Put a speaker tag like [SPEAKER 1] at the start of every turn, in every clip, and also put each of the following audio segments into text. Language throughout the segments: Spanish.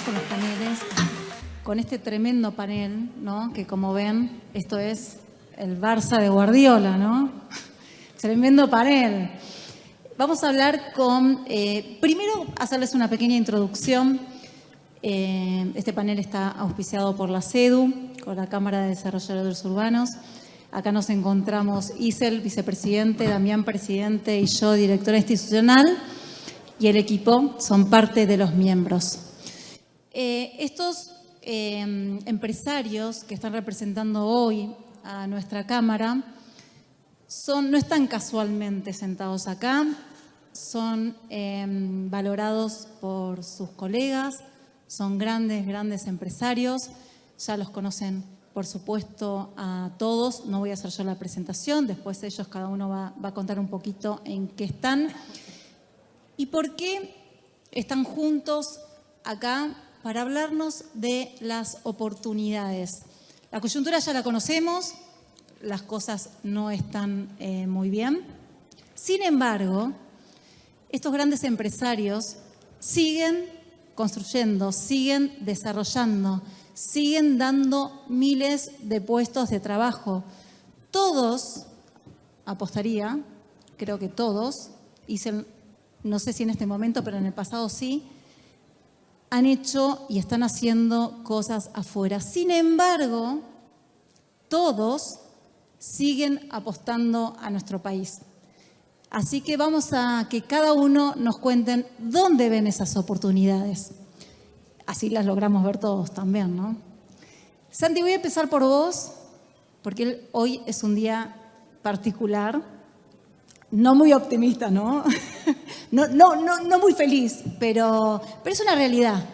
[SPEAKER 1] continuamos con los paneles, con este tremendo panel, ¿no? Que como ven, esto es el Barça de Guardiola, ¿no? Tremendo panel. Vamos a hablar con, primero hacerles una pequeña introducción. Este panel está auspiciado por la CEDU, con la Cámara de Desarrolladores Urbanos. Acá nos encontramos Isel, vicepresidente, Damián, presidente, y yo, directora institucional, y el equipo son parte de los miembros. Estos empresarios que están representando hoy a nuestra Cámara no están casualmente sentados acá, son valorados por sus colegas, son grandes empresarios, ya los conocen por supuesto a todos, no voy a hacer yo la presentación, después ellos cada uno va a contar un poquito en qué están y por qué están juntos acá para hablarnos de las oportunidades. La coyuntura ya la conocemos, las cosas no están muy bien. Sin embargo, estos grandes empresarios siguen construyendo, siguen desarrollando, siguen dando miles de puestos de trabajo. Todos, apostaría, creo que todos, no sé si en este momento, pero en el pasado sí, han hecho y están haciendo cosas afuera. Sin embargo, todos siguen apostando a nuestro país. Así que vamos a que cada uno nos cuenten dónde ven esas oportunidades. Así las logramos ver todos también, ¿no? Santi, voy a empezar por vos, porque hoy es un día particular, no muy optimista, ¿no? No muy feliz, pero es una realidad.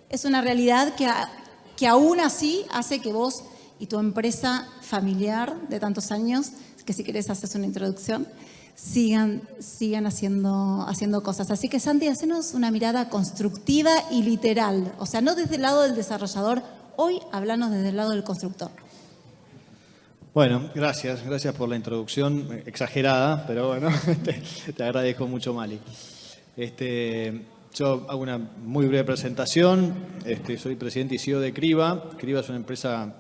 [SPEAKER 1] Es una realidad que aún así hace que vos y tu empresa familiar de tantos años, que si querés haces una introducción, sigan haciendo cosas. Así que, Santi, hacenos una mirada constructiva y literal. O sea, no desde el lado del desarrollador, hoy hablanos desde el lado del constructor.
[SPEAKER 2] Bueno, gracias por la introducción exagerada, pero bueno, te agradezco mucho, Mali. Yo hago una muy breve presentación. Soy presidente y CEO de Criba. Criba es una empresa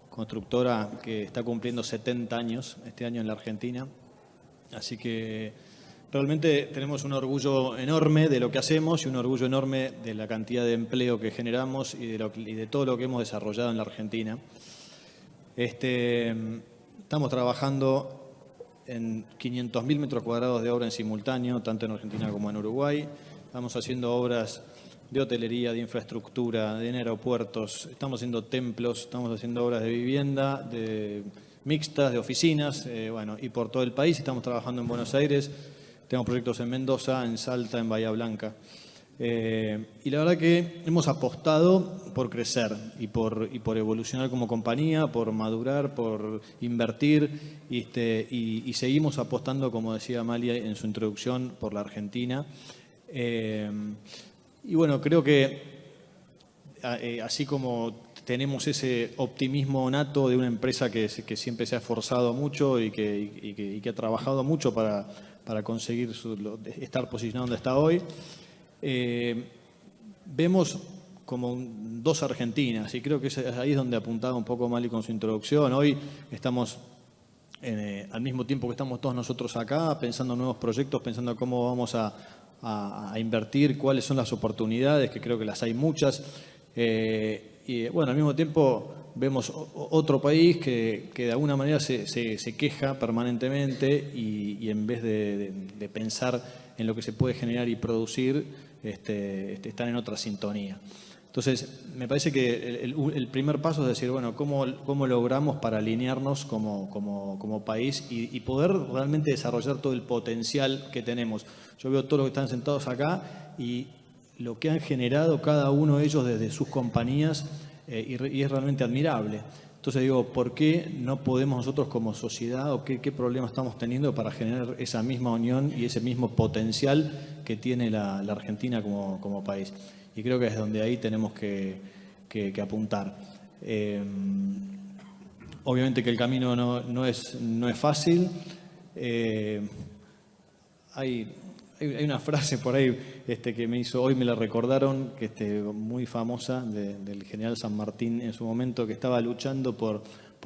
[SPEAKER 2] constructora que está cumpliendo 70 años este año en la Argentina. Así que realmente tenemos un orgullo enorme de lo que hacemos y un orgullo enorme de la cantidad de empleo que generamos y de todo lo que hemos desarrollado en la Argentina. Estamos trabajando en 500.000 metros cuadrados de obra en simultáneo, tanto en Argentina como en Uruguay. Estamos haciendo obras de hotelería, de infraestructura, de aeropuertos, estamos haciendo templos, estamos haciendo obras de vivienda, de mixtas, de oficinas, y por todo el país. Estamos trabajando en Buenos Aires, tenemos proyectos en Mendoza, en Salta, en Bahía Blanca. Y la verdad que hemos apostado por crecer y por evolucionar como compañía, por madurar, por invertir y seguimos apostando, como decía Amalia en su introducción, por la Argentina. Y bueno, creo que así como tenemos ese optimismo nato de una empresa que siempre se ha esforzado mucho y que ha trabajado mucho para conseguir estar posicionado donde está hoy. Vemos como dos Argentinas y creo que ahí es donde apuntaba un poco Mali con su introducción. Hoy estamos, al mismo tiempo que estamos todos nosotros acá, pensando en nuevos proyectos, pensando cómo vamos a invertir, cuáles son las oportunidades, que creo que las hay muchas. Y bueno, al mismo tiempo vemos otro país que de alguna manera se queja permanentemente y en vez de pensar en lo que se puede generar y producir, están en otra sintonía. Entonces, me parece que el primer paso es decir, bueno, ¿cómo logramos para alinearnos como país y poder realmente desarrollar todo el potencial que tenemos? Yo veo todos los que están sentados acá y lo que han generado cada uno de ellos desde sus compañías y es realmente admirable. Entonces digo, ¿por qué no podemos nosotros como sociedad o qué problema estamos teniendo para generar esa misma unión y ese mismo potencial que tiene la Argentina como país? Y creo que es donde ahí tenemos que apuntar. Obviamente que el camino no es fácil. Hay hay una frase por ahí que me hizo, hoy me la recordaron, que muy famosa, del general San Martín en su momento, que estaba luchando por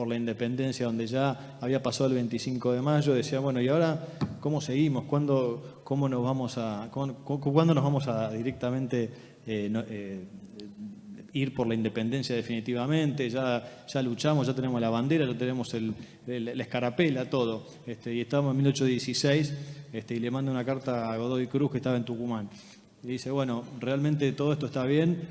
[SPEAKER 2] la independencia, donde ya había pasado el 25 de mayo, decía, bueno, ¿y ahora cómo seguimos? ¿Cuándo nos vamos a directamente ir por la independencia definitivamente? Ya luchamos, ya tenemos la bandera, ya tenemos la escarapela, todo. Y estábamos en 1816, y le manda una carta a Godoy Cruz, que estaba en Tucumán. Y dice, bueno, realmente todo esto está bien,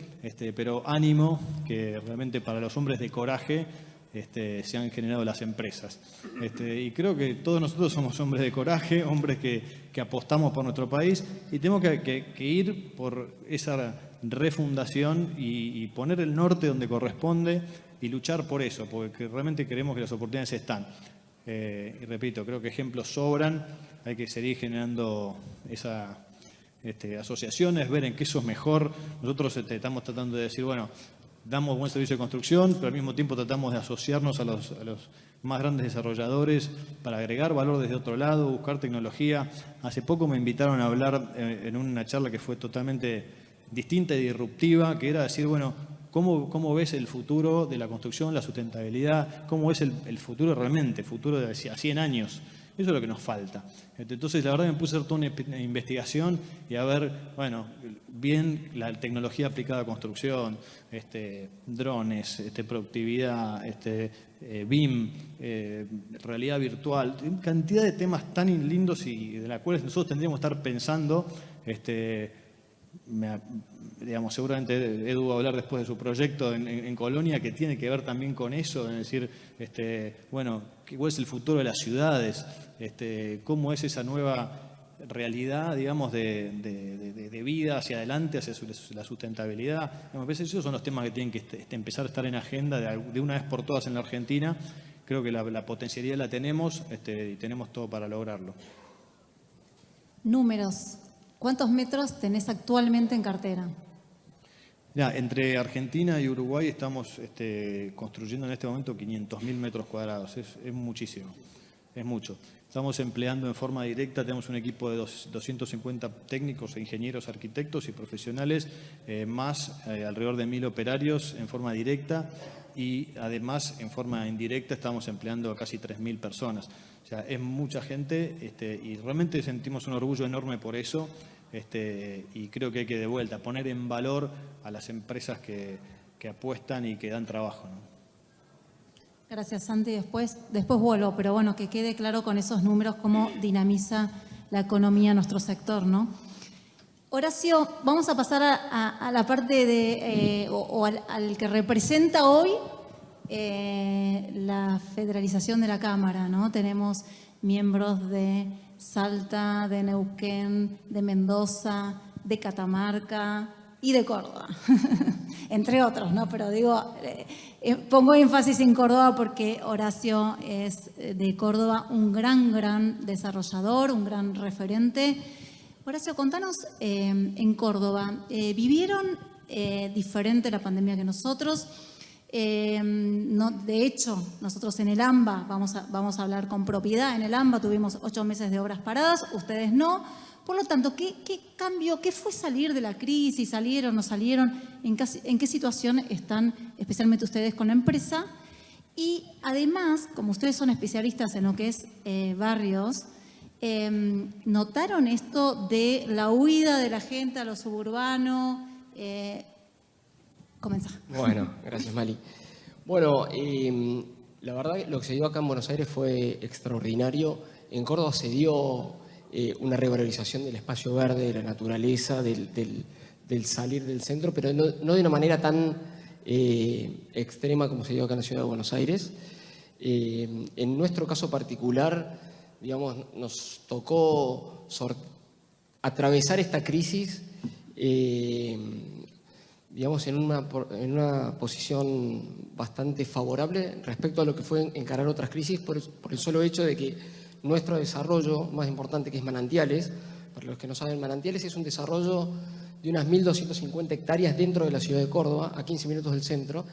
[SPEAKER 2] pero ánimo, que realmente para los hombres de coraje se han generado las empresas. Y creo que todos nosotros somos hombres de coraje, hombres que apostamos por nuestro país, y tenemos que ir por esa refundación y poner el norte donde corresponde y luchar por eso, porque realmente creemos que las oportunidades están. Y repito, creo que ejemplos sobran, hay que seguir generando esas asociaciones, ver en qué eso es mejor. Nosotros estamos tratando de decir, bueno, damos buen servicio de construcción, pero al mismo tiempo tratamos de asociarnos a los más grandes desarrolladores para agregar valor desde otro lado, buscar tecnología. Hace poco me invitaron a hablar en una charla que fue totalmente distinta y disruptiva, que era decir, bueno, ¿cómo ves el futuro de la construcción, la sustentabilidad? ¿Cómo ves el futuro realmente, el futuro de a 100 años? Eso es lo que nos falta. Entonces, la verdad me puse a hacer toda una investigación y a ver, bueno, bien la tecnología aplicada a construcción, drones, productividad, BIM, realidad virtual, cantidad de temas tan lindos y de las cuales nosotros tendríamos que estar pensando. Seguramente Edu va a hablar después de su proyecto en Colonia, que tiene que ver también con eso, es decir, bueno, ¿cuál es el futuro de las ciudades? ¿Cómo es esa nueva realidad, digamos, de vida hacia adelante, hacia la sustentabilidad? Me parece que esos son los temas que tienen que empezar a estar en agenda de una vez por todas en la Argentina. Creo que la potencialidad la tenemos y tenemos todo para lograrlo.
[SPEAKER 1] Números. ¿Cuántos metros tenés actualmente en cartera?
[SPEAKER 2] Ya, entre Argentina y Uruguay estamos construyendo en este momento 500.000 metros cuadrados. Es muchísimo, es mucho. Estamos empleando en forma directa, tenemos un equipo de 250 técnicos, ingenieros, arquitectos y profesionales, más alrededor de 1.000 operarios en forma directa, y además en forma indirecta estamos empleando a casi 3.000 personas. O sea, es mucha gente y realmente sentimos un orgullo enorme por eso. Y creo que hay que de vuelta poner en valor a las empresas que apuestan y que dan trabajo, ¿no?
[SPEAKER 1] Gracias, Santi. Después vuelvo, pero bueno, que quede claro con esos números cómo dinamiza la economía nuestro sector, ¿no? Horacio, vamos a pasar a la parte al que representa hoy la federalización de la Cámara, ¿no? Tenemos miembros de Salta, de Neuquén, de Mendoza, de Catamarca y de Córdoba, entre otros, ¿no? Pero digo, pongo énfasis en Córdoba porque Horacio es de Córdoba un gran desarrollador, un gran referente. Horacio, contanos, en Córdoba, ¿vivieron diferente la pandemia que nosotros? De hecho, nosotros en el AMBA, vamos a hablar con propiedad, en el AMBA tuvimos 8 meses de obras paradas, ustedes no. Por lo tanto, ¿qué cambió? ¿Qué fue salir de la crisis? ¿Salieron, no salieron? ¿En qué situación están especialmente ustedes con la empresa? Y además, como ustedes son especialistas en lo que es barrios, ¿notaron esto de la huida de la gente a lo suburbano? Comenzá.
[SPEAKER 3] Bueno, gracias, Mali. Bueno, la verdad lo que se dio acá en Buenos Aires fue extraordinario. En Córdoba se dio una revalorización del espacio verde, de la naturaleza, del salir del centro, pero no de una manera tan extrema como se dio acá en la ciudad de Buenos Aires. En nuestro caso particular, digamos, nos tocó atravesar esta crisis digamos, en una posición bastante favorable respecto a lo que fue encarar otras crisis por el solo hecho de que nuestro desarrollo más importante, que es Manantiales, para los que no saben, Manantiales es un desarrollo de unas 1.250 hectáreas dentro de la ciudad de Córdoba, a 15 minutos del centro,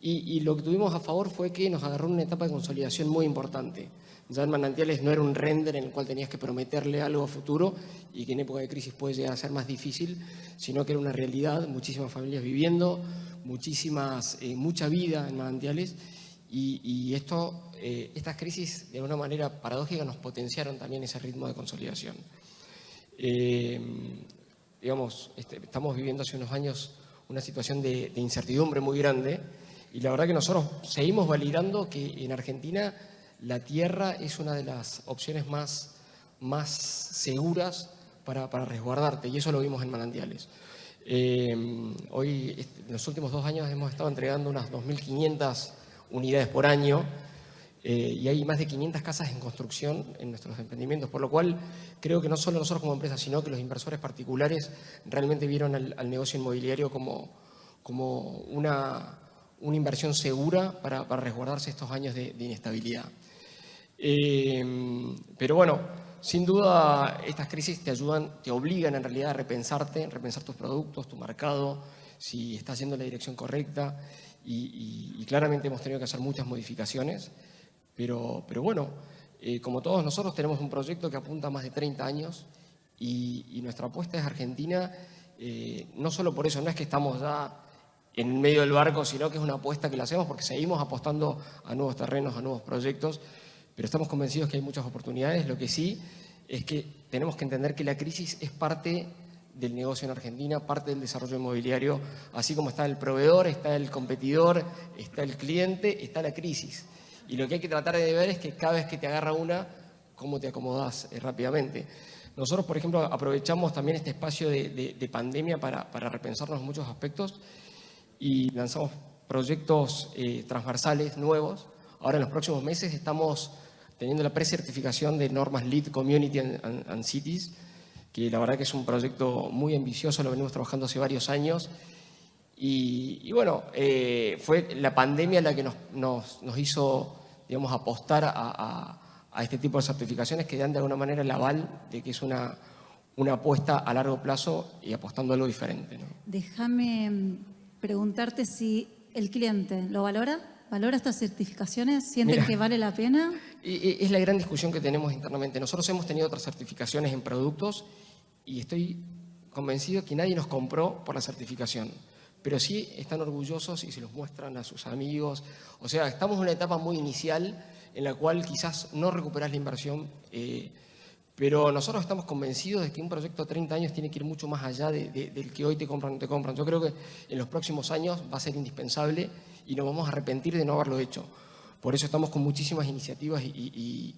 [SPEAKER 3] Y lo que tuvimos a favor fue que nos agarró una etapa de consolidación muy importante. Ya en Manantiales no era un render en el cual tenías que prometerle algo a futuro y que en época de crisis puede llegar a ser más difícil, sino que era una realidad, muchísimas familias viviendo, mucha vida en Manantiales y estas crisis de alguna manera paradójica nos potenciaron también ese ritmo de consolidación. Estamos viviendo hace unos años una situación de incertidumbre muy grande y la verdad que nosotros seguimos validando que en Argentina la tierra es una de las opciones más seguras para resguardarte, y eso lo vimos en Manantiales. Hoy, en los últimos 2 años, hemos estado entregando unas 2.500 unidades por año y hay más de 500 casas en construcción en nuestros emprendimientos, por lo cual creo que no solo nosotros como empresa, sino que los inversores particulares realmente vieron al negocio inmobiliario como una inversión segura para resguardarse estos años de inestabilidad. Pero bueno, sin duda estas crisis te obligan en realidad a repensar tus productos, tu mercado, si estás yendo en la dirección correcta y claramente hemos tenido que hacer muchas modificaciones, pero bueno, como todos nosotros tenemos un proyecto que apunta a más de 30 años y nuestra apuesta es Argentina, no solo por eso, no es que estamos ya en medio del barco, sino que es una apuesta que la hacemos porque seguimos apostando a nuevos terrenos, a nuevos proyectos, pero estamos convencidos que hay muchas oportunidades. Lo que sí es que tenemos que entender que la crisis es parte del negocio en Argentina, parte del desarrollo inmobiliario, así como está el proveedor, está el competidor, está el cliente, está la crisis. Y lo que hay que tratar de ver es que cada vez que te agarra una, cómo te acomodás rápidamente. Nosotros, por ejemplo, aprovechamos también este espacio de pandemia para repensarnos muchos aspectos y lanzamos proyectos transversales nuevos. Ahora en los próximos meses estamos teniendo la precertificación de normas LEED Community and Cities, que la verdad que es un proyecto muy ambicioso, lo venimos trabajando hace varios años. Y bueno, fue la pandemia la que nos hizo, digamos, apostar a este tipo de certificaciones que dan de alguna manera el aval de que es una apuesta a largo plazo y apostando a algo diferente, ¿no?
[SPEAKER 1] Déjame preguntarte si el cliente lo valora. ¿Valora estas certificaciones? ¿Sienten que vale la pena?
[SPEAKER 3] Es la gran discusión que tenemos internamente. Nosotros hemos tenido otras certificaciones en productos y estoy convencido que nadie nos compró por la certificación, pero sí están orgullosos y se los muestran a sus amigos. O sea, estamos en una etapa muy inicial en la cual quizás no recuperás la inversión, pero nosotros estamos convencidos de que un proyecto de 30 años tiene que ir mucho más allá del que hoy te compran o no te compran. Yo creo que en los próximos años va a ser indispensable y nos vamos a arrepentir de no haberlo hecho. Por eso estamos con muchísimas iniciativas y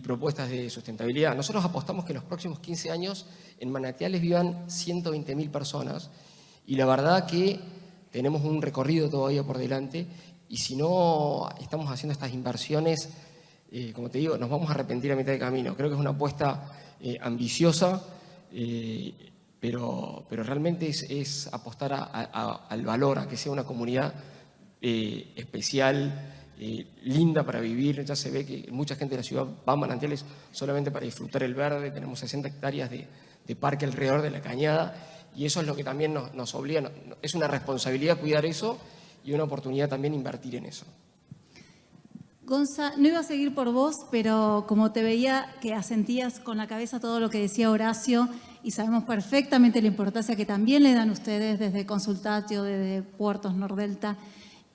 [SPEAKER 3] propuestas de sustentabilidad. Nosotros apostamos que en los próximos 15 años en Manantiales vivan 120.000 personas y la verdad que tenemos un recorrido todavía por delante y si no estamos haciendo estas inversiones, como te digo, nos vamos a arrepentir a mitad de camino. Creo que es una apuesta ambiciosa, pero realmente es apostar al valor, a que sea una comunidad especial, linda para vivir. Ya se ve que mucha gente de la ciudad va a Manantiales solamente para disfrutar el verde. Tenemos 60 hectáreas de parque alrededor de la cañada y eso es lo que también nos obliga. Es una responsabilidad cuidar eso y una oportunidad también invertir en eso.
[SPEAKER 1] Gonza, no iba a seguir por vos, pero como te veía que asentías con la cabeza todo lo que decía Horacio y sabemos perfectamente la importancia que también le dan ustedes desde Consultatio, desde Puertos Nordelta,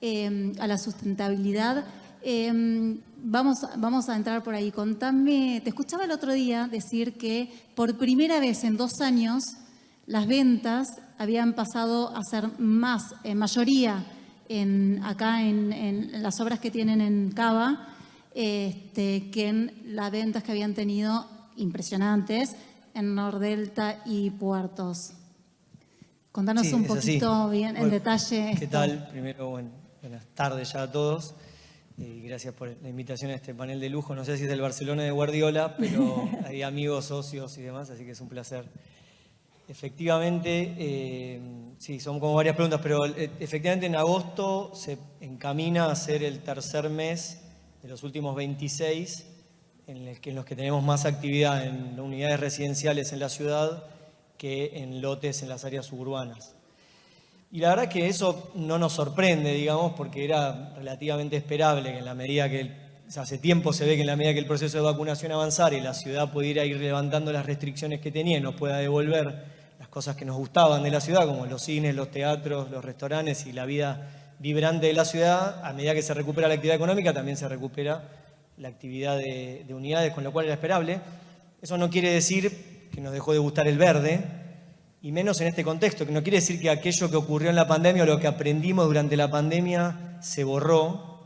[SPEAKER 1] a la sustentabilidad. Vamos a entrar por ahí. Contame, te escuchaba el otro día decir que por primera vez en 2 años las ventas habían pasado a ser más, en mayoría, acá en las obras que tienen en Cava, que en las ventas que habían tenido impresionantes en Nordelta y Puertos. Contanos un poquito bien en detalle.
[SPEAKER 4] ¿Qué tal? Primero, buenas tardes ya a todos. Gracias por la invitación a este panel de lujo. No sé si es del Barcelona de Guardiola, pero hay amigos, socios y demás, así que es un placer. Efectivamente, sí, son como varias preguntas, pero efectivamente en agosto se encamina a ser el tercer mes de los últimos 26 en los que tenemos más actividad en unidades residenciales en la ciudad que en lotes en las áreas suburbanas. Y la verdad que eso no nos sorprende, digamos, porque era relativamente esperable que en la medida que, hace tiempo se ve que en la medida que el proceso de vacunación avanzara y la ciudad pudiera ir levantando las restricciones que tenía y nos pueda devolver las cosas que nos gustaban de la ciudad, como los cines, los teatros, los restaurantes y la vida vibrante de la ciudad, a medida que se recupera la actividad económica, también se recupera la actividad de unidades, con lo cual era esperable. Eso no quiere decir que nos dejó de gustar el verde, y menos en este contexto, que no quiere decir que aquello que ocurrió en la pandemia o lo que aprendimos durante la pandemia se borró,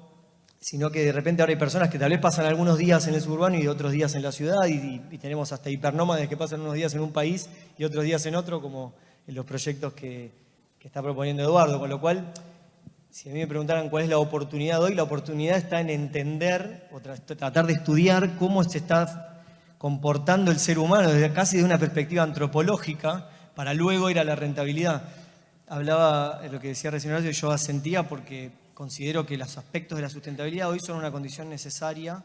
[SPEAKER 4] sino que de repente ahora hay personas que tal vez pasan algunos días en el suburbano y otros días en la ciudad, y tenemos hasta hipernómades que pasan unos días en un país y otros días en otro, como en los proyectos que está proponiendo Eduardo. Con lo cual, si a mí me preguntaran cuál es la oportunidad hoy, la oportunidad está en entender o tratar de estudiar cómo se está comportando el ser humano desde casi de una perspectiva antropológica, para luego ir a la rentabilidad. Hablaba de lo que decía recién Horacio, yo asentía porque considero que los aspectos de la sustentabilidad hoy son una condición necesaria,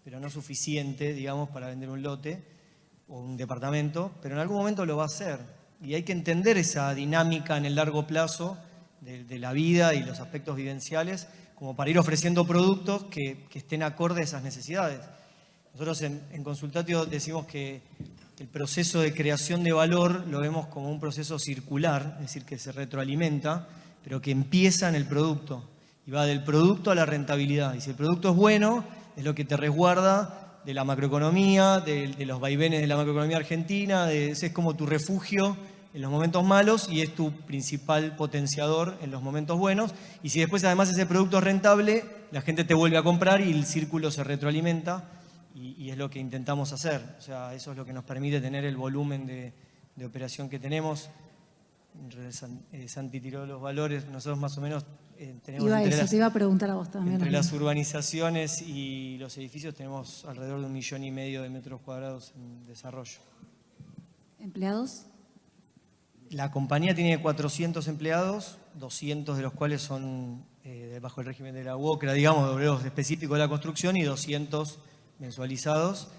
[SPEAKER 4] pero no suficiente, digamos, para vender un lote o un departamento, pero en algún momento lo va a hacer. Y hay que entender esa dinámica en el largo plazo de la vida y los aspectos vivenciales, como para ir ofreciendo productos que estén acorde a esas necesidades. Nosotros en Consultatio decimos que el proceso de creación de valor lo vemos como un proceso circular, es decir, que se retroalimenta, pero que empieza en el producto y va del producto a la rentabilidad. Y si el producto es bueno, es lo que te resguarda de la macroeconomía, de los vaivenes de la macroeconomía argentina, es como tu refugio en los momentos malos y es tu principal potenciador en los momentos buenos. Y si después además ese producto es rentable, la gente te vuelve a comprar y el círculo se retroalimenta. Y es lo que intentamos hacer. O sea, eso es lo que nos permite tener el volumen de operación que tenemos. Santi tiró los valores. Nosotros más o menos tenemos
[SPEAKER 1] te iba a preguntar a vos también.
[SPEAKER 4] Entre las urbanizaciones y los edificios tenemos alrededor de 1,5 millones de metros cuadrados en desarrollo.
[SPEAKER 1] ¿Empleados?
[SPEAKER 4] La compañía tiene 400 empleados, 200 de los cuales son bajo el régimen de la UOCRA, digamos, de obreros específicos de la construcción, y 200 mensualizados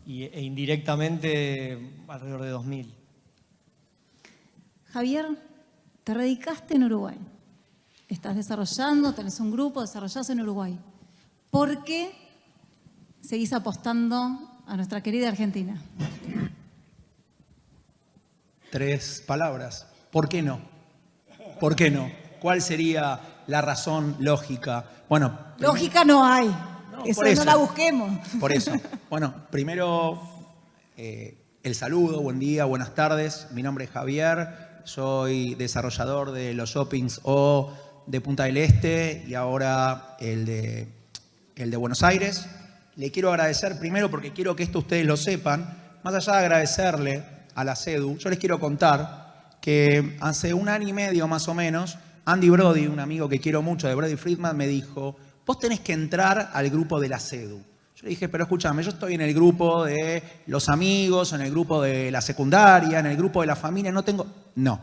[SPEAKER 4] e indirectamente alrededor de 2.000.
[SPEAKER 1] Javier, te radicaste en Uruguay. Estás desarrollando, tenés un grupo, desarrollás en Uruguay. ¿Por qué seguís apostando a nuestra querida Argentina?
[SPEAKER 5] 3 palabras. ¿Por qué no? ¿Por qué no? ¿Cuál sería la razón lógica? Bueno,
[SPEAKER 1] lógica no hay.
[SPEAKER 5] Eso
[SPEAKER 1] no la busquemos.
[SPEAKER 5] Por eso. Bueno, primero el saludo, buen día, buenas tardes. Mi nombre es Javier, soy desarrollador de los shoppings O de Punta del Este y ahora el de Buenos Aires. Le quiero agradecer primero porque quiero que esto ustedes lo sepan. Más allá de agradecerle a la CEDU, yo les quiero contar que hace 1 año y medio más o menos, Andy Brody, un amigo que quiero mucho de Brody Friedman, me dijo: vos tenés que entrar al grupo de la CEDU. Yo le dije, pero escúchame, yo estoy en el grupo de los amigos, en el grupo de la secundaria, en el grupo de la familia, no tengo... No.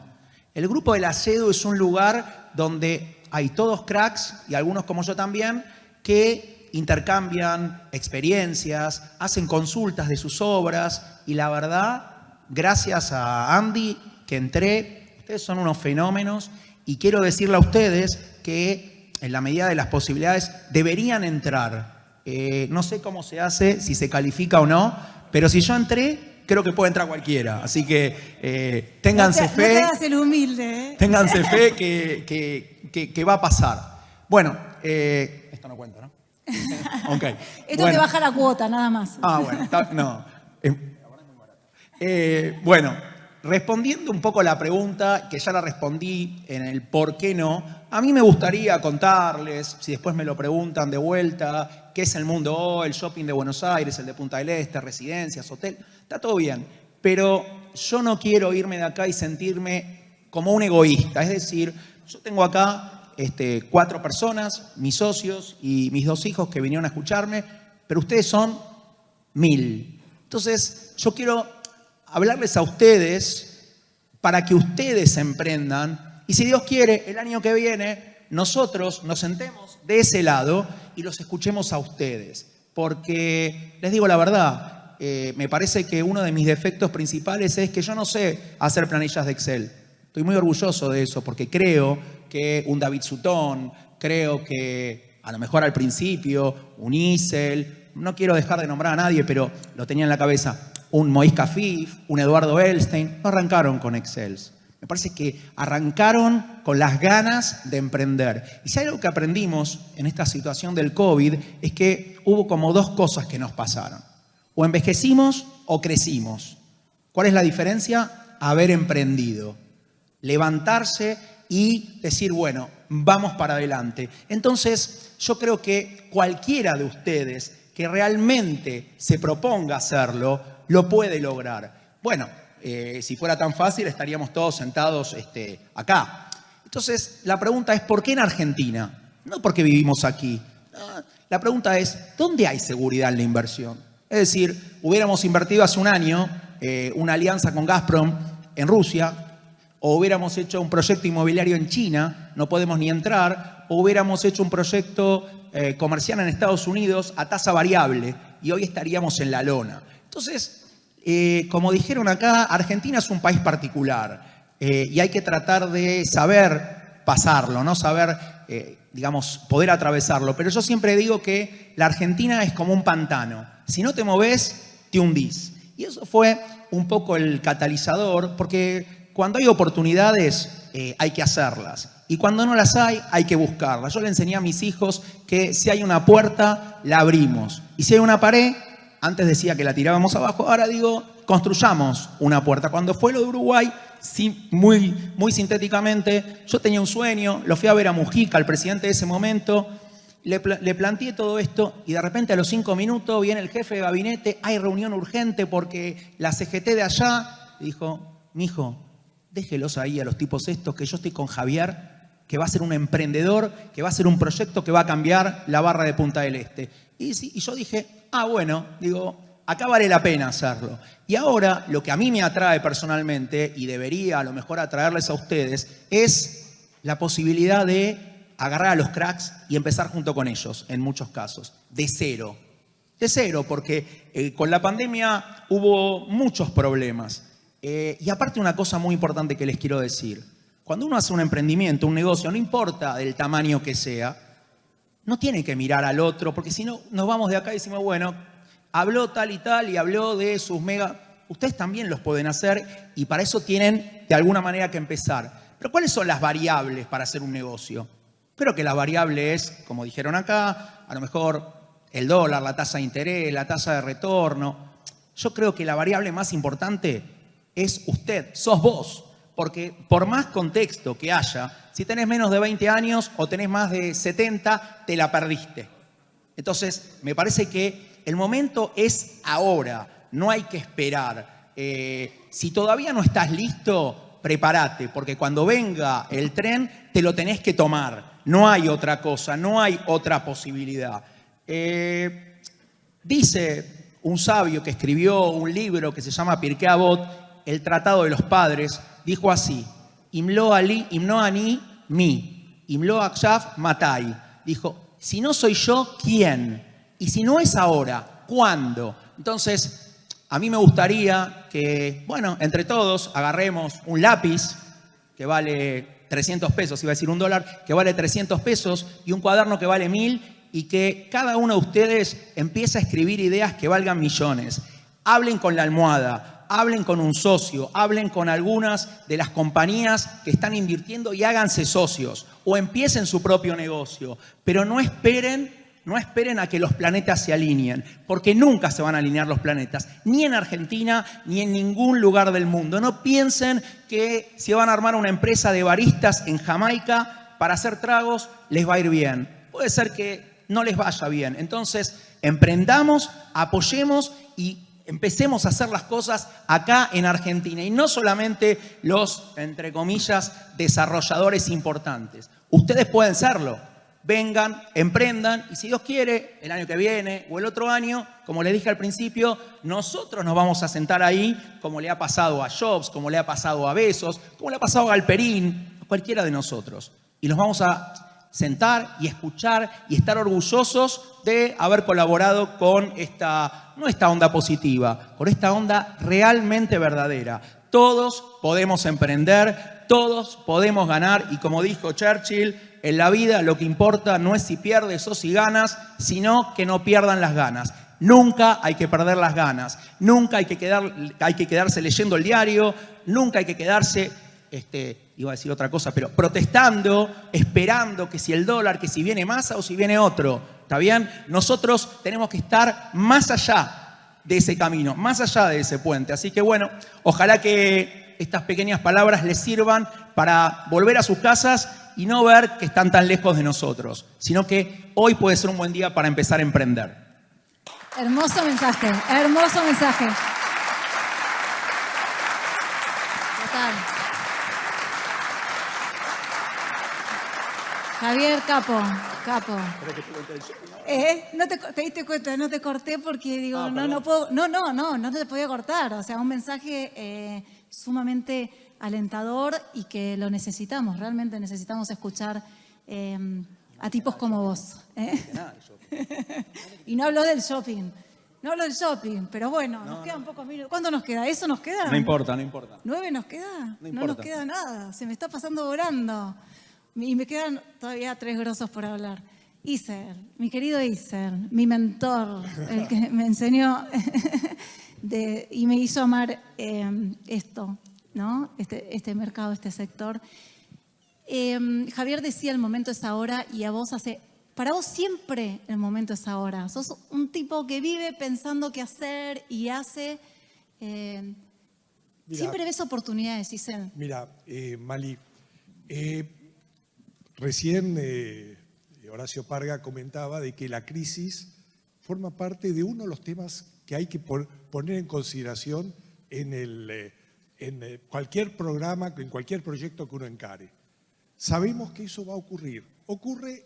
[SPEAKER 5] El grupo de la CEDU es un lugar donde hay todos cracks, y algunos como yo también, que intercambian experiencias, hacen consultas de sus obras, y la verdad, gracias a Andy, que entré, ustedes son unos fenómenos, y quiero decirle a ustedes que en la medida de las posibilidades, deberían entrar. No sé cómo se hace, si se califica o no, pero si yo entré, creo que puede entrar cualquiera. Así que ténganse fe.
[SPEAKER 1] No te hagas el humilde, ¿eh?
[SPEAKER 5] Ténganse fe que va a pasar. Bueno, esto no cuenta, ¿no? Okay.
[SPEAKER 1] Esto te baja la cuota, nada más.
[SPEAKER 5] Ah, bueno, no. Bueno, respondiendo un poco a la pregunta, que ya la respondí en el por qué no, a mí me gustaría contarles, si después me lo preguntan de vuelta, qué es el mundo hoy, el shopping de Buenos Aires, el de Punta del Este, residencias, hotel, está todo bien. Pero yo no quiero irme de acá y sentirme como un egoísta. Es decir, yo tengo acá 4 personas, mis socios y mis 2 hijos que vinieron a escucharme, pero ustedes son 1000. Entonces, yo quiero hablarles a ustedes para que ustedes emprendan. Y si Dios quiere, el año que viene, nosotros nos sentemos de ese lado y los escuchemos a ustedes. Porque, les digo la verdad, me parece que uno de mis defectos principales es que yo no sé hacer planillas de Excel. Estoy muy orgulloso de eso porque creo que un David Sutton, creo que a lo mejor al principio un Isel, no quiero dejar de nombrar a nadie, pero lo tenía en la cabeza, un Moïse Cafif, un Eduardo Elstein, no arrancaron con Excel. Me parece que arrancaron con las ganas de emprender. Y si hay algo que aprendimos en esta situación del COVID es que hubo como dos cosas que nos pasaron. O envejecimos o crecimos. ¿Cuál es la diferencia? Haber emprendido. Levantarse y decir, bueno, vamos para adelante. Entonces, yo creo que cualquiera de ustedes que realmente se proponga hacerlo, lo puede lograr. Bueno, si fuera tan fácil estaríamos todos sentados acá. Entonces, la pregunta es, ¿por qué en Argentina? No porque vivimos aquí. La pregunta es, ¿dónde hay seguridad en la inversión? Es decir, hubiéramos invertido hace un año una alianza con Gazprom en Rusia, o hubiéramos hecho un proyecto inmobiliario en China, no podemos ni entrar, o hubiéramos hecho un proyecto comercial en Estados Unidos a tasa variable y hoy estaríamos en la lona. Entonces, como dijeron acá, Argentina es un país particular y hay que tratar de saber pasarlo, ¿no? Saber, digamos, poder atravesarlo. Pero yo siempre digo que la Argentina es como un pantano. Si no te movés, te hundís. Y eso fue un poco el catalizador, porque cuando hay oportunidades hay que hacerlas. Y cuando no las hay que buscarlas. Yo le enseñé a mis hijos que si hay una puerta, la abrimos. Y si hay una pared, antes decía que la tirábamos abajo, ahora digo, construyamos una puerta. Cuando fue lo de Uruguay, sí, muy sintéticamente, yo tenía un sueño, lo fui a ver a Mujica, al presidente de ese momento, le planteé todo esto y de repente a los 5 minutos viene el jefe de gabinete, hay reunión urgente porque la CGT de allá, dijo, mijo, déjelos ahí a los tipos estos, que yo estoy con Javier, que va a ser un emprendedor, que va a ser un proyecto que va a cambiar la barra de Punta del Este. Y yo dije, bueno, digo, acá vale la pena hacerlo. Y ahora lo que a mí me atrae personalmente, y debería a lo mejor atraerles a ustedes, es la posibilidad de agarrar a los cracks y empezar junto con ellos, en muchos casos, de cero. De cero, porque con la pandemia hubo muchos problemas. Y aparte una cosa muy importante que les quiero decir. Cuando uno hace un emprendimiento, un negocio, no importa del tamaño que sea, no tiene que mirar al otro, porque si no, nos vamos de acá y decimos, bueno, habló tal y tal y habló de sus mega... Ustedes también los pueden hacer y para eso tienen de alguna manera que empezar. Pero ¿cuáles son las variables para hacer un negocio? Creo que la variable es, como dijeron acá, a lo mejor el dólar, la tasa de interés, la tasa de retorno. Yo creo que la variable más importante es usted, sos vos. Porque por más contexto que haya, si tenés menos de 20 años o tenés más de 70, te la perdiste. Entonces, me parece que el momento es ahora, no hay que esperar. Si todavía no estás listo, prepárate, porque cuando venga el tren, te lo tenés que tomar. No hay otra cosa, no hay otra posibilidad. Dice un sabio que escribió un libro que se llama Pirkei Avot, El Tratado de los Padres, dijo así, Imlo ani mi, Imlo akshav matai. Dijo, si no soy yo, ¿quién? Y si no es ahora, ¿cuándo? Entonces, a mí me gustaría que, bueno, entre todos agarremos un lápiz que vale 300 pesos, iba a decir $1, que vale 300 pesos y un cuaderno que vale 1000 y que cada uno de ustedes empiece a escribir ideas que valgan millones. Hablen con la almohada. Hablen con un socio, hablen con algunas de las compañías que están invirtiendo y háganse socios o empiecen su propio negocio. Pero no esperen a que los planetas se alineen, porque nunca se van a alinear los planetas, ni en Argentina ni en ningún lugar del mundo. No piensen que si van a armar una empresa de baristas en Jamaica para hacer tragos, les va a ir bien. Puede ser que no les vaya bien. Entonces, emprendamos, apoyemos y empecemos a hacer las cosas acá en Argentina y no solamente los, entre comillas, desarrolladores importantes. Ustedes pueden serlo. Vengan, emprendan y si Dios quiere, el año que viene o el otro año, como les dije al principio, nosotros nos vamos a sentar ahí como le ha pasado a Jobs, como le ha pasado a Bezos, como le ha pasado a Galperín, a cualquiera de nosotros. Y nos vamos a sentar y escuchar y estar orgullosos de haber colaborado con no esta onda positiva, con esta onda realmente verdadera. Todos podemos emprender, todos podemos ganar y como dijo Churchill, en la vida lo que importa no es si pierdes o si ganas, sino que no pierdan las ganas. Nunca hay que perder las ganas, nunca hay que quedarse leyendo el diario, nunca hay que quedarse, iba a decir otra cosa, pero protestando, esperando que si el dólar, que si viene Massa o si viene otro, ¿está bien? Nosotros tenemos que estar más allá de ese camino, más allá de ese puente. Así que bueno, ojalá que estas pequeñas palabras les sirvan para volver a sus casas y no ver que están tan lejos de nosotros, sino que hoy puede ser un buen día para empezar a emprender.
[SPEAKER 1] Hermoso mensaje, hermoso mensaje. Total. Javier, capo. ¿Te diste cuenta? No te corté porque digo, no puedo, no te podía cortar. O sea, un mensaje sumamente alentador y que lo necesitamos, realmente necesitamos escuchar a tipos como vos. Y no hablo del shopping. No hablo del shopping, pero bueno, nos quedan pocos minutos. ¿Cuánto nos queda? ¿Eso nos queda?
[SPEAKER 5] No importa.
[SPEAKER 1] ¿9 nos queda?
[SPEAKER 5] No
[SPEAKER 1] No nos
[SPEAKER 5] importa.
[SPEAKER 1] queda nada. Se me está pasando volando. Y me quedan todavía 3 grosos por hablar. Iser, mi querido Iser, mi mentor, el que me enseñó y me hizo amar esto, ¿no? Este mercado, este sector. Javier decía, el momento es ahora, y para vos siempre el momento es ahora. Sos un tipo que vive pensando qué hacer y hace. Siempre ves oportunidades, Iser.
[SPEAKER 6] Mira, Mali, recién Horacio Parga comentaba de que la crisis forma parte de uno de los temas que hay que poner en consideración en cualquier programa, en cualquier proyecto que uno encare. Sabemos que eso va a ocurrir. Ocurre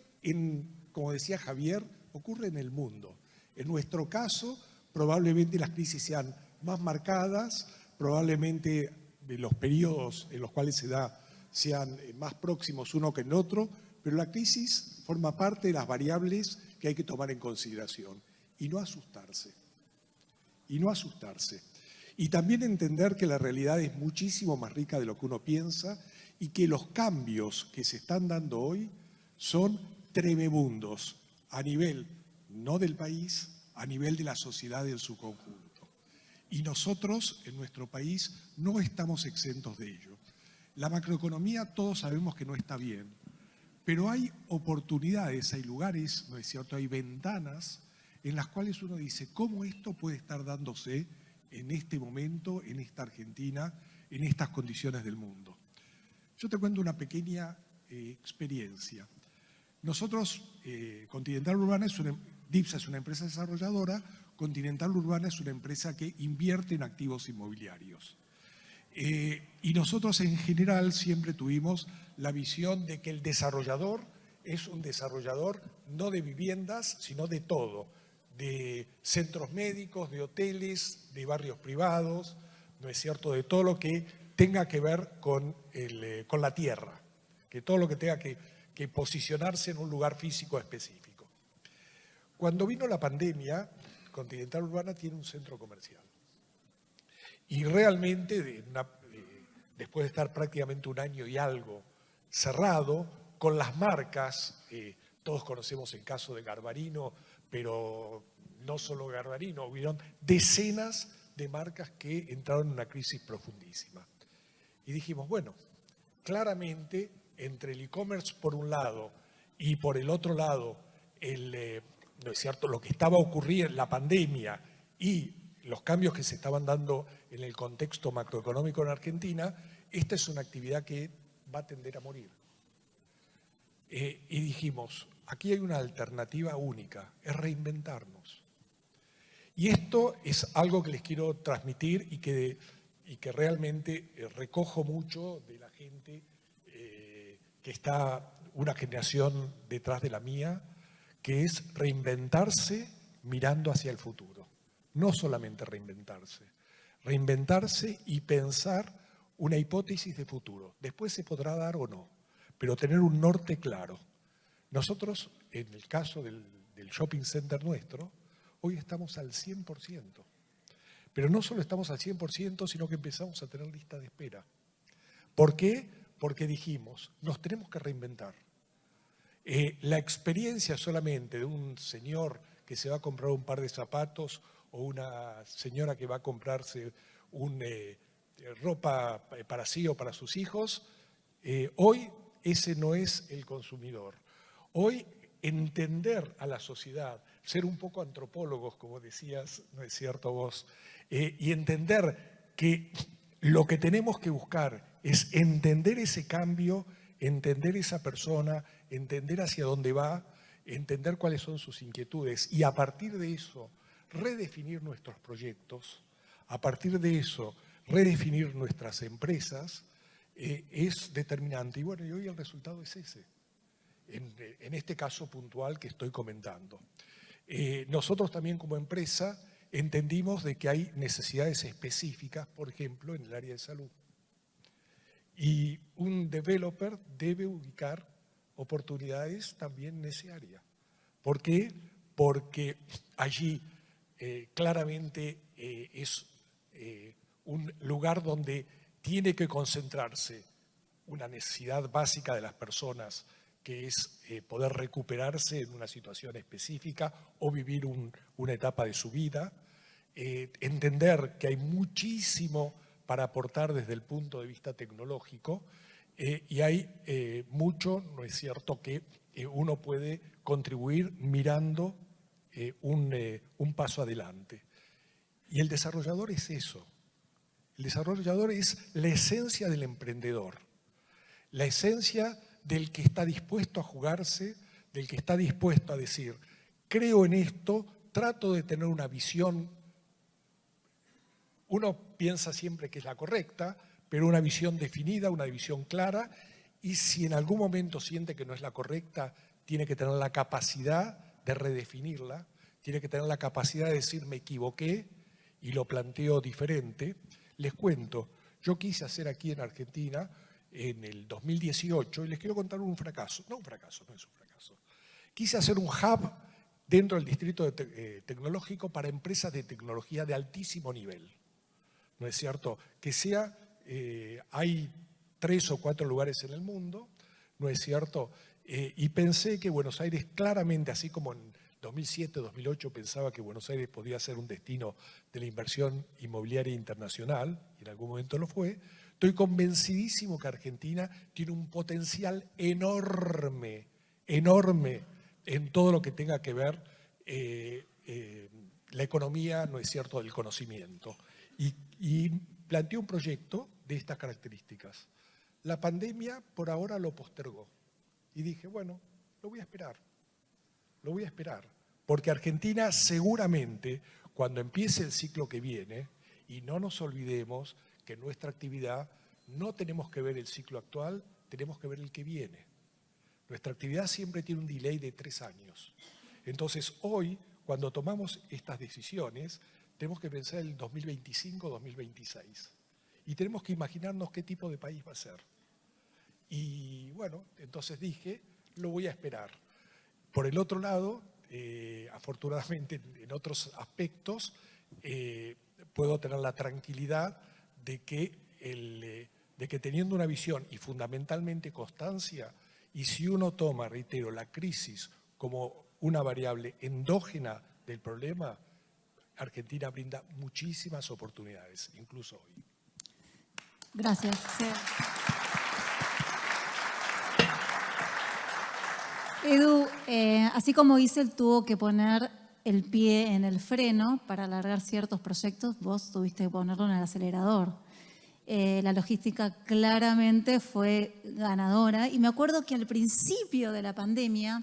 [SPEAKER 6] como decía Javier, ocurre en el mundo. En nuestro caso, probablemente las crisis sean más marcadas, probablemente los periodos en los cuales se da sean más próximos uno que el otro, pero la crisis forma parte de las variables que hay que tomar en consideración y no asustarse. Y también entender que la realidad es muchísimo más rica de lo que uno piensa y que los cambios que se están dando hoy son tremebundos a nivel, no del país, a nivel de la sociedad en su conjunto. Y nosotros, en nuestro país, no estamos exentos de ello. La macroeconomía todos sabemos que no está bien, pero hay oportunidades, hay lugares, ¿no es cierto?, hay ventanas en las cuales uno dice, ¿cómo esto puede estar dándose en este momento, en esta Argentina, en estas condiciones del mundo? Yo te cuento una pequeña experiencia. Nosotros, Continental Urbana DIPSA es una empresa desarrolladora, Continental Urbana es una empresa que invierte en activos inmobiliarios. Y nosotros en general siempre tuvimos la visión de que el desarrollador es un desarrollador no de viviendas, sino de todo, de centros médicos, de hoteles, de barrios privados, ¿no es cierto?, de todo lo que tenga que ver con la tierra, que todo lo que tenga que posicionarse en un lugar físico específico. Cuando vino la pandemia, Continental Urbana tiene un centro comercial. Y realmente, después de estar prácticamente un año y algo cerrado, con las marcas, todos conocemos el caso de Garbarino, pero no solo Garbarino, hubieron decenas de marcas que entraron en una crisis profundísima. Y dijimos, bueno, claramente entre el e-commerce por un lado y por el otro lado, ¿no es cierto?, lo que estaba ocurriendo, la pandemia y los cambios que se estaban dando en el contexto macroeconómico en Argentina, esta es una actividad que va a tender a morir. Y dijimos, aquí hay una alternativa única, es reinventarnos. Y esto es algo que les quiero transmitir y que realmente recojo mucho de la gente que está una generación detrás de la mía, que es reinventarse mirando hacia el futuro. No solamente reinventarse y pensar una hipótesis de futuro. Después se podrá dar o no, pero tener un norte claro. Nosotros, en el caso del shopping center nuestro, hoy estamos al 100%. Pero no solo estamos al 100%, sino que empezamos a tener lista de espera. ¿Por qué? porque dijimos, nos tenemos que reinventar. La experiencia solamente de un señor que se va a comprar un par de zapatos o una señora que va a comprarse ropa para sí o para sus hijos, hoy ese no es el consumidor. Hoy entender a la sociedad, ser un poco antropólogos, como decías, ¿no es cierto vos? Y entender que lo que tenemos que buscar es entender ese cambio, entender esa persona, entender hacia dónde va, entender cuáles son sus inquietudes y a partir de eso redefinir nuestros proyectos, a partir de eso redefinir nuestras empresas, es determinante. Y bueno, y hoy el resultado es ese, en este caso puntual que estoy comentando. Nosotros también como empresa entendimos de que hay necesidades específicas, por ejemplo, en el área de salud. Y un developer debe ubicar oportunidades también en ese área. ¿Por qué? Porque allí claramente es un lugar donde tiene que concentrarse una necesidad básica de las personas, que es poder recuperarse en una situación específica o vivir una etapa de su vida, entender que hay muchísimo para aportar desde el punto de vista tecnológico y hay mucho, ¿no es cierto?, que uno puede contribuir mirando un paso adelante. Y el desarrollador es eso. El desarrollador es la esencia del emprendedor, la esencia del que está dispuesto a jugarse, del que está dispuesto a decir, creo en esto, trato de tener una visión. Uno piensa siempre que es la correcta, pero una visión definida, una visión clara, y si en algún momento siente que no es la correcta, tiene que tener la capacidad de redefinirla, tiene que tener la capacidad de decir me equivoqué y lo planteo diferente. Les cuento, yo quise hacer aquí en Argentina en el 2018, y les quiero contar un fracaso, no es un fracaso. Quise hacer un hub dentro del distrito tecnológico para empresas de tecnología de altísimo nivel. ¿No es cierto? Que sea, hay 3 o 4 lugares en el mundo, ¿no es cierto? Y pensé que Buenos Aires claramente, así como en 2007, 2008 pensaba que Buenos Aires podía ser un destino de la inversión inmobiliaria internacional, y en algún momento lo fue, estoy convencidísimo que Argentina tiene un potencial enorme, enorme en todo lo que tenga que ver la economía, ¿no es cierto?, del conocimiento. Y planteé un proyecto de estas características. La pandemia por ahora lo postergó. Y dije, bueno, lo voy a esperar. Lo voy a esperar. Porque Argentina seguramente, cuando empiece el ciclo que viene, y no nos olvidemos que en nuestra actividad no tenemos que ver el ciclo actual, tenemos que ver el que viene. Nuestra actividad siempre tiene un delay de 3 años. Entonces, hoy, cuando tomamos estas decisiones, tenemos que pensar en el 2025, 2026. Y tenemos que imaginarnos qué tipo de país va a ser. Y bueno, entonces dije, lo voy a esperar. Por el otro lado, afortunadamente en otros aspectos, puedo tener la tranquilidad de que teniendo una visión y fundamentalmente constancia, y si uno toma, reitero, la crisis como una variable endógena del problema, Argentina brinda muchísimas oportunidades, incluso hoy.
[SPEAKER 1] Gracias. Edu, así como Isel tuvo que poner el pie en el freno para alargar ciertos proyectos, vos tuviste que ponerlo en el acelerador. La logística claramente fue ganadora y me acuerdo que al principio de la pandemia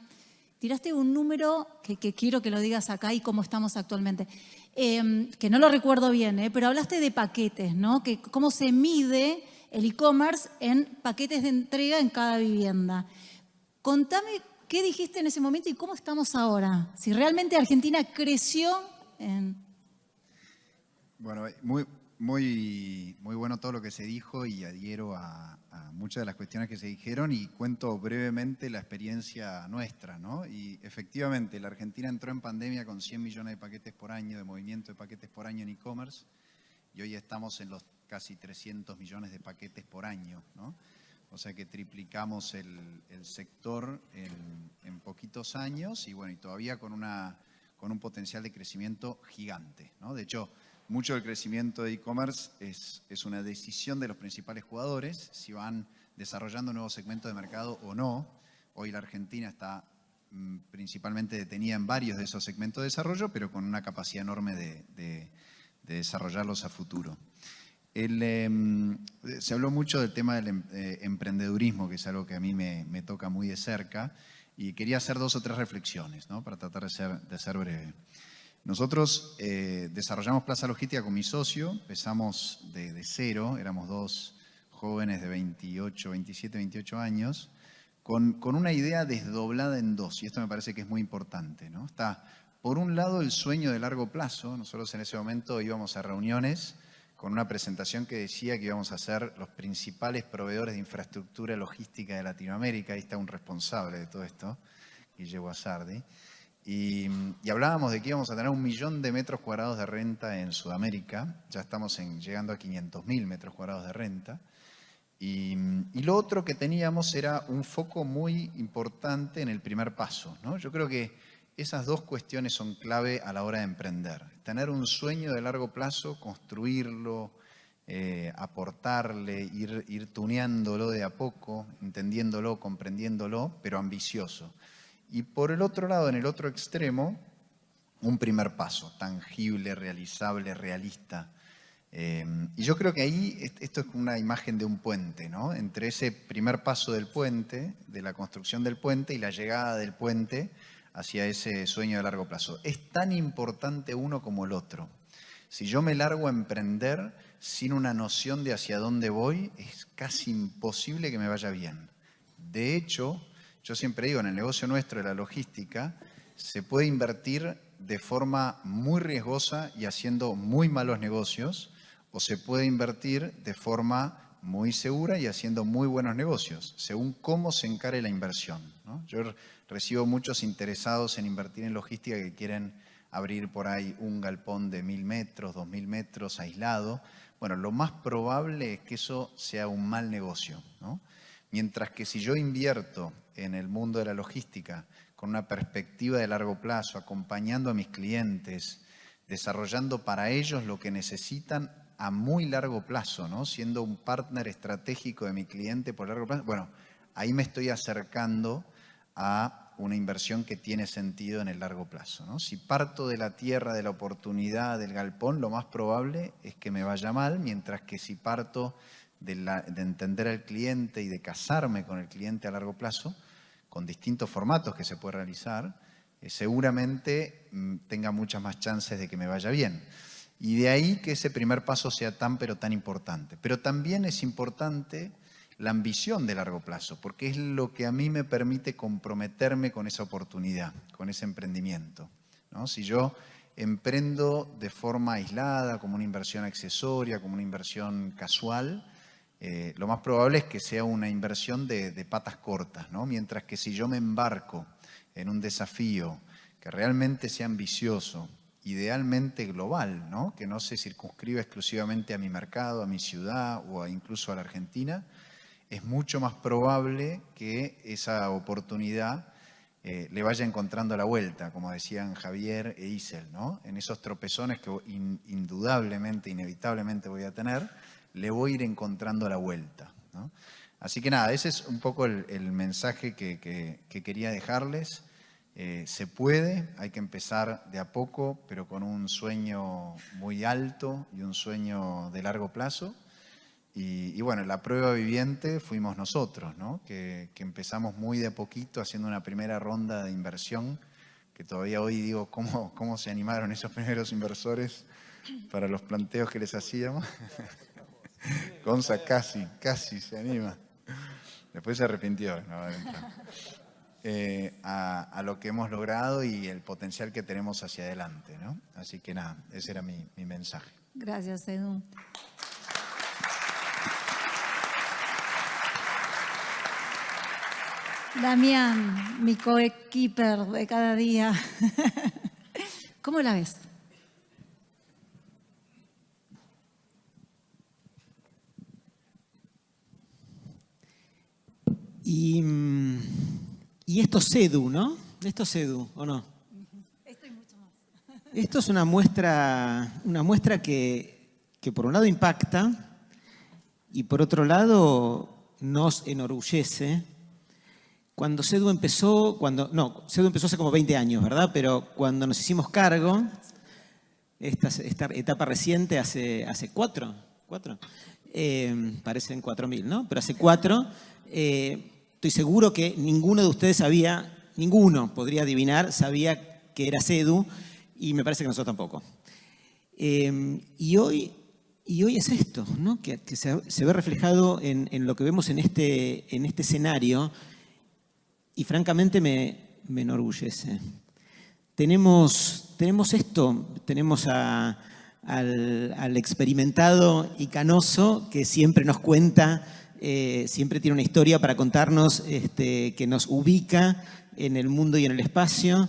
[SPEAKER 1] tiraste un número que quiero que lo digas acá y cómo estamos actualmente, que no lo recuerdo bien, pero hablaste de paquetes, ¿no? Que cómo se mide el e-commerce en paquetes de entrega en cada vivienda. Contame qué dijiste en ese momento y cómo estamos ahora. Si realmente Argentina creció en...
[SPEAKER 7] Bueno, muy bueno todo lo que se dijo y adhiero a muchas de las cuestiones que se dijeron y cuento brevemente la experiencia nuestra, ¿no? Y efectivamente, la Argentina entró en pandemia con 100 millones de paquetes por año, de movimiento de paquetes por año en e-commerce, y hoy estamos en los casi 300 millones de paquetes por año, ¿no? O sea que triplicamos el sector en poquitos años y bueno, y todavía con un potencial de crecimiento gigante, ¿no? De hecho, mucho del crecimiento de e-commerce es una decisión de los principales jugadores, si van desarrollando nuevos segmentos de mercado o no. Hoy la Argentina está principalmente detenida en varios de esos segmentos de desarrollo, pero con una capacidad enorme de desarrollarlos a futuro. Se habló mucho del tema del emprendedurismo, que es algo que a mí me toca muy de cerca, y quería hacer 2 o 3 reflexiones, ¿no? Para tratar de ser breve. Nosotros desarrollamos Plaza Logística con mi socio, empezamos de cero, éramos 2 jóvenes de 27, 28 años, con una idea desdoblada en 2, y esto me parece que es muy importante, ¿no? Está, por un lado, el sueño de largo plazo. Nosotros en ese momento íbamos a reuniones con una presentación que decía que íbamos a ser los principales proveedores de infraestructura logística de Latinoamérica. Ahí está un responsable de todo esto, Guille Guasardi. Y hablábamos de que íbamos a tener 1 millón de metros cuadrados de renta en Sudamérica. Ya estamos llegando a 500.000 metros cuadrados de renta. Y lo otro que teníamos era un foco muy importante en el primer paso, ¿no? Yo creo que esas 2 cuestiones son clave a la hora de emprender. Tener un sueño de largo plazo, construirlo, aportarle, ir tuneándolo de a poco, entendiéndolo, comprendiéndolo, pero ambicioso. Y por el otro lado, en el otro extremo, un primer paso, tangible, realizable, realista. Y yo creo que ahí esto es una imagen de un puente, ¿no? Entre ese primer paso del puente, de la construcción del puente y la llegada del puente hacia ese sueño de largo plazo. Es tan importante uno como el otro. Si yo me largo a emprender sin una noción de hacia dónde voy, es casi imposible que me vaya bien. De hecho, yo siempre digo, en el negocio nuestro de la logística, se puede invertir de forma muy riesgosa y haciendo muy malos negocios, o se puede invertir de forma muy segura y haciendo muy buenos negocios, según cómo se encare la inversión, ¿no? Yo recibo muchos interesados en invertir en logística que quieren abrir por ahí un galpón de 1.000 metros, 2.000 metros aislado. Bueno, lo más probable es que eso sea un mal negocio, ¿no? Mientras que si yo invierto en el mundo de la logística con una perspectiva de largo plazo, acompañando a mis clientes, desarrollando para ellos lo que necesitan a muy largo plazo, ¿no? Siendo un partner estratégico de mi cliente por largo plazo, bueno, ahí me estoy acercando a una inversión que tiene sentido en el largo plazo, ¿no? Si parto de la tierra, de la oportunidad, del galpón, lo más probable es que me vaya mal, mientras que si parto de entender al cliente y de casarme con el cliente a largo plazo, con distintos formatos que se puede realizar, seguramente tenga muchas más chances de que me vaya bien. Y de ahí que ese primer paso sea tan pero tan importante. Pero también es importante la ambición de largo plazo, porque es lo que a mí me permite comprometerme con esa oportunidad, con ese emprendimiento, ¿no? Si yo emprendo de forma aislada, como una inversión accesoria, como una inversión casual, lo más probable es que sea una inversión de patas cortas, ¿no? Mientras que si yo me embarco en un desafío que realmente sea ambicioso, idealmente global, ¿no? Que no se circunscriba exclusivamente a mi mercado, a mi ciudad o incluso a la Argentina, es mucho más probable que esa oportunidad le vaya encontrando la vuelta, como decían Javier e Isel, ¿no? En esos tropezones que indudablemente, inevitablemente voy a tener, le voy a ir encontrando la vuelta, ¿no? Así que nada, ese es un poco el mensaje que quería dejarles. Se puede, hay que empezar de a poco, pero con un sueño muy alto y un sueño de largo plazo. Y bueno, la prueba viviente fuimos nosotros, ¿no? Que empezamos muy de a poquito haciendo una primera ronda de inversión, que todavía hoy digo, ¿cómo se animaron esos primeros inversores para los planteos que les hacíamos? Gonza casi se anima. Después se arrepintió, ¿no? A lo que hemos logrado y el potencial que tenemos hacia adelante, ¿no? Así que nada, ese era mi mensaje.
[SPEAKER 1] Gracias, Edu. Damián, mi coequiper de cada día. ¿Cómo la ves?
[SPEAKER 8] Y esto es CEDU, ¿no? Esto es CEDU, ¿o no?
[SPEAKER 1] Esto y mucho más.
[SPEAKER 8] Esto es una muestra que por un lado impacta y por otro lado nos enorgullece. Cuando CEDU empezó, CEDU empezó hace como 20 años, ¿verdad? Pero cuando nos hicimos cargo, esta etapa reciente hace 4, parecen 4.000, ¿no? Pero hace 4, estoy seguro que ninguno de ustedes podría adivinar, sabía que era CEDU, y me parece que nosotros tampoco. Y hoy es esto, ¿no? Que se ve reflejado en lo que vemos en este escenario, y francamente me enorgullece. Tenemos esto, tenemos al experimentado y canoso que siempre nos cuenta, siempre tiene una historia para contarnos que nos ubica en el mundo y en el espacio.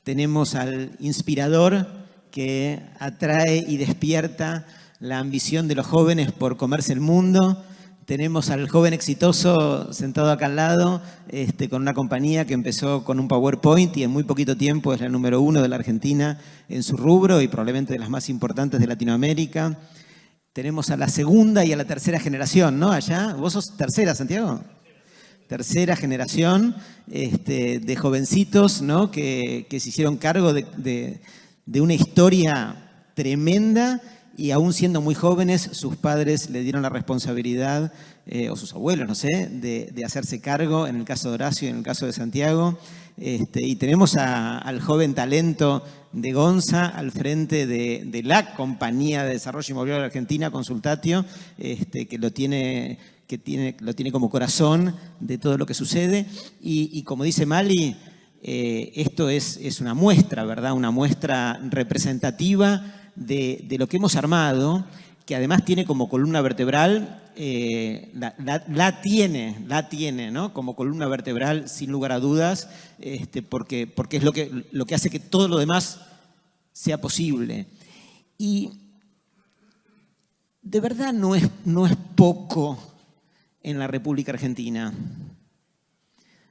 [SPEAKER 8] Tenemos al inspirador que atrae y despierta la ambición de los jóvenes por comerse el mundo. Tenemos al joven exitoso sentado acá al lado, con una compañía que empezó con un PowerPoint y en muy poquito tiempo es la número 1 de la Argentina en su rubro y probablemente de las más importantes de Latinoamérica. Tenemos a la segunda y a la tercera generación, ¿no? Allá, ¿vos sos tercera, Santiago? Tercera generación de jovencitos, ¿no? que se hicieron cargo de una historia tremenda. Y aún siendo muy jóvenes, sus padres le dieron la responsabilidad, o sus abuelos, no sé, de hacerse cargo, en el caso de Horacio y en el caso de Santiago. Y tenemos al joven talento de Gonza al frente de la compañía de desarrollo inmobiliario de Argentina, Consultatio, que lo tiene como corazón de todo lo que sucede. Y como dice Mali, esto es una muestra, ¿verdad? Una muestra representativa de lo que hemos armado, que además tiene como columna vertebral, la tiene, ¿no? Como columna vertebral, sin lugar a dudas, porque es lo que hace que todo lo demás sea posible. Y de verdad no es poco en la República Argentina.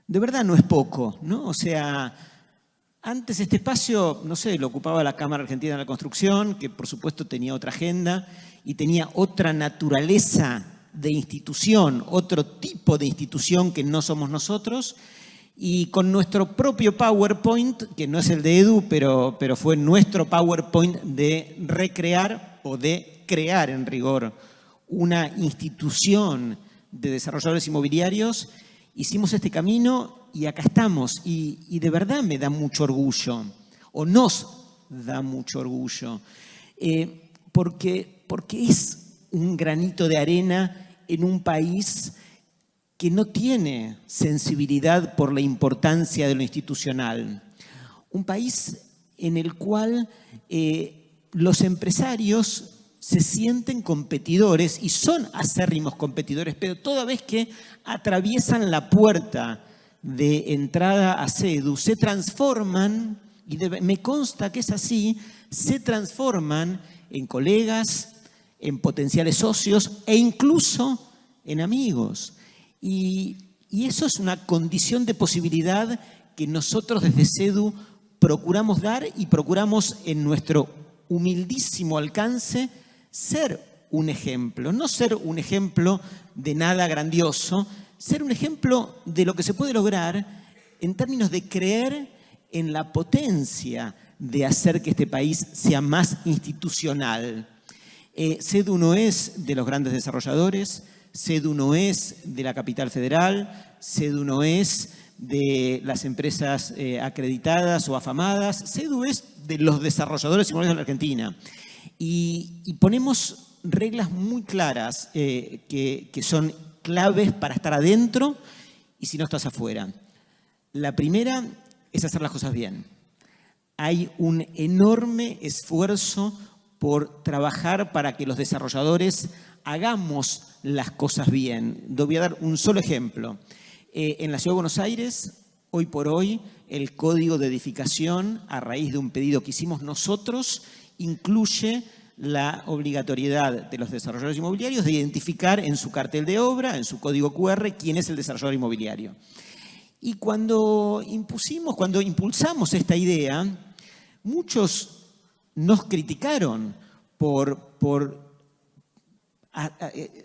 [SPEAKER 8] De verdad no es poco, ¿no? O sea, antes este espacio, no sé, lo ocupaba la Cámara Argentina de la Construcción, que por supuesto tenía otra agenda y tenía otra naturaleza de institución, otro tipo de institución que no somos nosotros, y con nuestro propio PowerPoint, que no es el de Edu, pero fue nuestro PowerPoint de recrear o de crear en rigor una institución de desarrolladores inmobiliarios, hicimos este camino y acá estamos. Y de verdad me da mucho orgullo, o nos da mucho orgullo, porque es un granito de arena en un país que no tiene sensibilidad por la importancia de lo institucional. Un país en el cual los empresarios se sienten competidores y son acérrimos competidores, pero toda vez que atraviesan la puerta de entrada a CEDU, se transforman, y me consta que es así, se transforman en colegas, en potenciales socios e incluso en amigos. Y eso es una condición de posibilidad que nosotros desde CEDU procuramos dar y procuramos en nuestro humildísimo alcance ser un ejemplo. No ser un ejemplo de nada grandioso, ser un ejemplo de lo que se puede lograr en términos de creer en la potencia de hacer que este país sea más institucional. CEDU no es de los grandes desarrolladores, CEDU no es de la capital federal, CEDU no es de las empresas acreditadas o afamadas, CEDU es de los desarrolladores inmobiliarios de la Argentina. Y ponemos reglas muy claras que son claves para estar adentro y si no estás afuera. La primera es hacer las cosas bien. Hay un enorme esfuerzo por trabajar para que los desarrolladores hagamos las cosas bien. Voy a dar un solo ejemplo. En la Ciudad de Buenos Aires, hoy por hoy, el código de edificación, a raíz de un pedido que hicimos nosotros, incluye la obligatoriedad de los desarrolladores inmobiliarios de identificar en su cartel de obra, en su código QR, quién es el desarrollador inmobiliario. Y cuando impulsamos esta idea, muchos nos criticaron por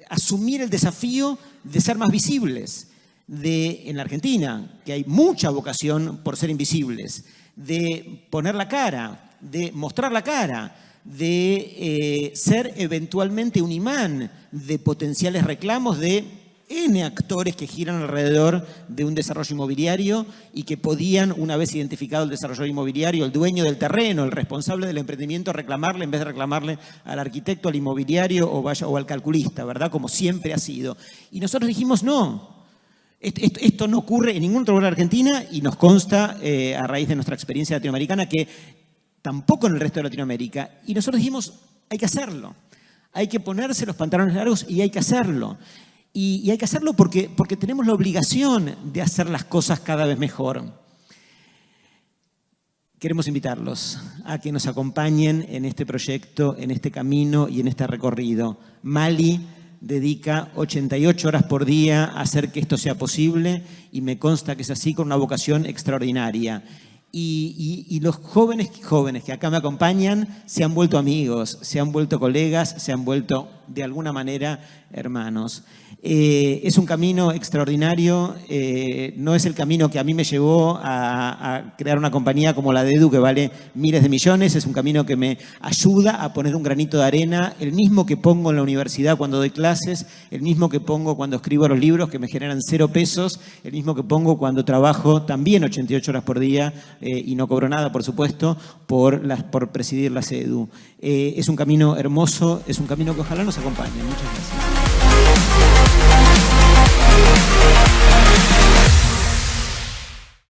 [SPEAKER 8] asumir el desafío de ser más visibles. En la Argentina, que hay mucha vocación por ser invisibles, de poner la cara, de mostrar la cara, de ser eventualmente un imán de potenciales reclamos de N actores que giran alrededor de un desarrollo inmobiliario y que podían, una vez identificado el desarrollador inmobiliario, el dueño del terreno, el responsable del emprendimiento, reclamarle en vez de reclamarle al arquitecto, al inmobiliario o al calculista, ¿verdad? Como siempre ha sido. Y nosotros dijimos, no, esto no ocurre en ningún otro lugar de Argentina y nos consta, a raíz de nuestra experiencia latinoamericana, que tampoco en el resto de Latinoamérica. Y nosotros dijimos, hay que hacerlo. Hay que ponerse los pantalones largos y hay que hacerlo. Y hay que hacerlo porque tenemos la obligación de hacer las cosas cada vez mejor. Queremos invitarlos a que nos acompañen en este proyecto, en este camino y en este recorrido. Mali dedica 88 horas por día a hacer que esto sea posible y me consta que es así, con una vocación extraordinaria. Y los jóvenes que acá me acompañan se han vuelto amigos, se han vuelto colegas, se han vuelto de alguna manera hermanos. Es un camino extraordinario, no es el camino que a mí me llevó a crear una compañía como la de Edu que vale miles de millones, es un camino que me ayuda a poner un granito de arena, el mismo que pongo en la universidad cuando doy clases, el mismo que pongo cuando escribo los libros que me generan 0 pesos, el mismo que pongo cuando trabajo también 88 horas por día y no cobro nada, por supuesto, por presidir la CEDU. Es un camino hermoso, es un camino que ojalá nos acompañe. Muchas gracias.